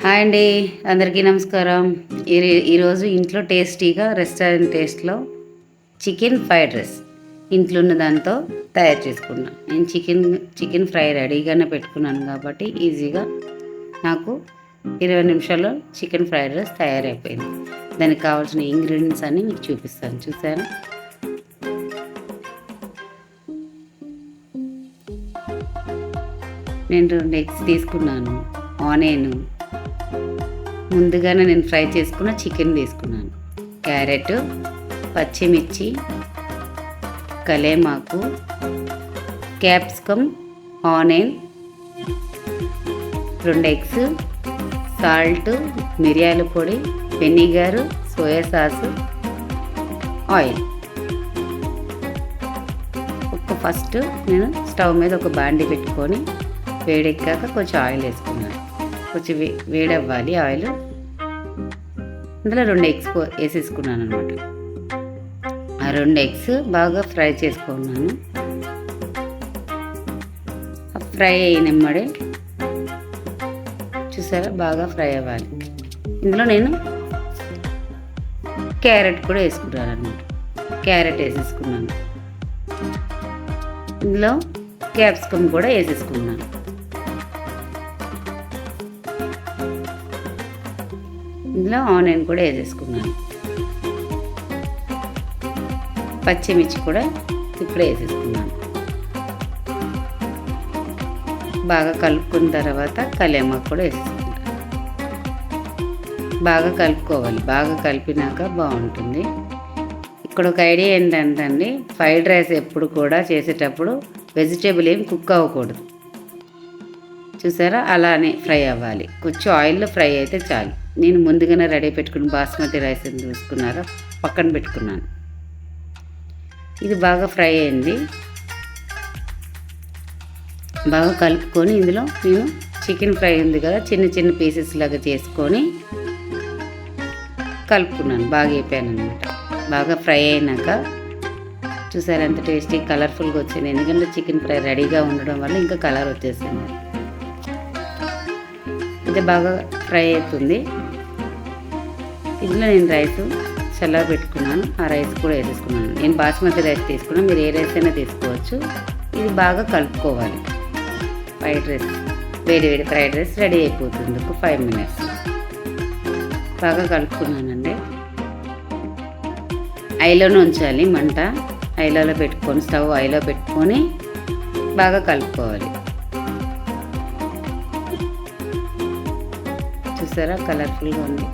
Hi అండి, అందరికీ నమస్కారం. ఈరోజు ఇంట్లో టేస్టీగా రెస్టారెంట్ టేస్ట్లో చికెన్ ఫ్రైడ్ రైస్ ఇంట్లో ఉన్న దాంతో తయారు చేసుకున్నాను. నేను చికెన్ ఫ్రై రెడీగానే పెట్టుకున్నాను కాబట్టి ఈజీగా నాకు 20 నిమిషాల్లో చికెన్ ఫ్రైడ్ రైస్ తయారైపోయింది. దానికి కావాల్సిన ఇంగ్రీడియంట్స్ అన్నీ మీకు చూపిస్తాను. చూసారా? నేను 2 ఎగ్స్ తీసుకున్నాను. ఆనియన్, ముందుగానే నేను ఫ్రై చేసుకున్న చికెన్ తీసుకున్నాను. క్యారెట్, పచ్చిమిర్చి, కలేమాకు, క్యాప్సికమ్, ఆనియన్, 2 ఎగ్స్, సాల్ట్, మిరియాల పొడి, vinegar, soya sauce, oil. First నేను స్టవ్ మీద ఒక బాండి పెట్టుకొని వేడెక్కాక కొంచెం ఆయిల్ వేసుకున్నాను. కొంచెం వేడవ్వాలి ఆయిల్. అందులో 2 ఎగ్స్ వేసేసుకున్నాను అనమాట. ఆ 2 ఎగ్స్ బాగా ఫ్రై చేసుకున్నాను. ఫ్రై అయినమ్మడే చూసారా, బాగా ఫ్రై అవ్వాలి. ఇందులో నేను క్యారెట్ కూడా వేసుకున్నాను అనమాట. క్యారెట్ వేసేసుకున్నాను. ఇందులో క్యాప్సికమ్ కూడా వేసేసుకున్నాను. ఇందులో ఆనియన్ కూడా వేసేసుకున్నాను. పచ్చిమిర్చి కూడా ఇప్పుడే వేసేసుకున్నాను. బాగా కలుపుకున్న తర్వాత కలేమాకు కూడా వేసేసుకుంటాను. బాగా కలుపుకోవాలి. బాగా కలిపినాక బాగుంటుంది. ఇక్కడ ఒక ఐడియా ఏంటంటే అండి, ఫ్రైడ్ రైస్ ఎప్పుడు కూడా చేసేటప్పుడు వెజిటేబుల్ ఏం కుక్ అవ్వకూడదు. చూసారా, అలానే ఫ్రై అవ్వాలి. కొంచెం ఆయిల్లో ఫ్రై అయితే చాలు. నేను ముందుగానే రెడీ పెట్టుకుని బాస్మతి రైస్ చూసుకున్నారా, పక్కన పెట్టుకున్నాను. ఇది బాగా ఫ్రై అయింది. బాగా కలుపుకొని ఇందులో నేను చికెన్ ఫ్రై ఉంది కదా, చిన్న చిన్న పీసెస్ లాగా చేసుకొని కలుపుకున్నాను. బాగా వేపాను అనమాట. బాగా ఫ్రై అయినాక చూసారా ఎంత టేస్టీ కలర్ఫుల్గా వచ్చింది. ఎందుకంటే చికెన్ ఫ్రై రెడీగా ఉండడం వల్ల ఇంకా కలర్ వచ్చేసింది. ఇది బాగా ఫ్రై అవుతుంది. ఇందులో నేను రైస్ చల్లగా పెట్టుకున్నాను. ఆ రైస్ కూడా వేసేసుకున్నాను. నేను బాస్మతి రైస్ తీసుకున్నాను. మీరు ఏ రైస్ అయినా తీసుకోవచ్చు. ఇది బాగా కలుపుకోవాలి. ఫ్రైడ్ రైస్, వేడి ఫ్రైడ్ రైస్ రెడీ అయిపోతుంది. ఒక 5 మినిట్స్ బాగా కలుపుకున్నానండి. ఐలోనే ఉంచాలి మంట. ఐలోలో పెట్టుకొని, స్టవ్ ఐలో పెట్టుకొని బాగా కలుపుకోవాలి. చూసారా, కలర్ఫుల్గా ఉంది.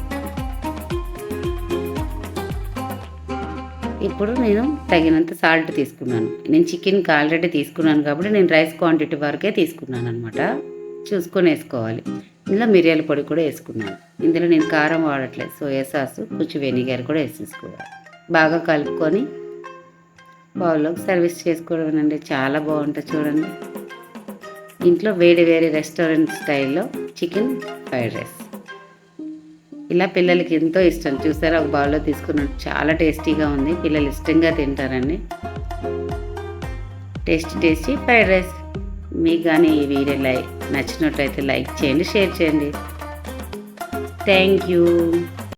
ఇప్పుడు నేను తగినంత సాల్ట్ తీసుకున్నాను. నేను చికెన్కి ఆల్రెడీ తీసుకున్నాను కాబట్టి నేను రైస్ క్వాంటిటీ వరకే తీసుకున్నాను అనమాట. చూసుకొని వేసుకోవాలి. ఇందులో మిరియాల పొడి కూడా వేసుకున్నాను. ఇందులో నేను కారం వాడట్లేదు. సోయా సాసు, కొంచెం వెనిగర్ కూడా వేసేసుకోవాలి. బాగా కలుపుకొని బౌల్లోకి సర్వీస్ చేసుకోవడమేనండి. చాలా బాగుంటుంది చూడండి. ఇంట్లో వేడి రెస్టారెంట్ స్టైల్లో చికెన్ ఫ్రైడ్ రైస్ ఇలా పిల్లలకి ఎంతో ఇష్టం. చూసారా, ఒక బౌల్లో తీసుకున్నట్టు చాలా టేస్టీగా ఉంది. పిల్లలు ఇష్టంగా తింటారండి. Tasty fried rice. మీకు కానీ ఈ వీడియో నచ్చినట్టయితే లైక్ చేయండి, షేర్ చేయండి. Thank you.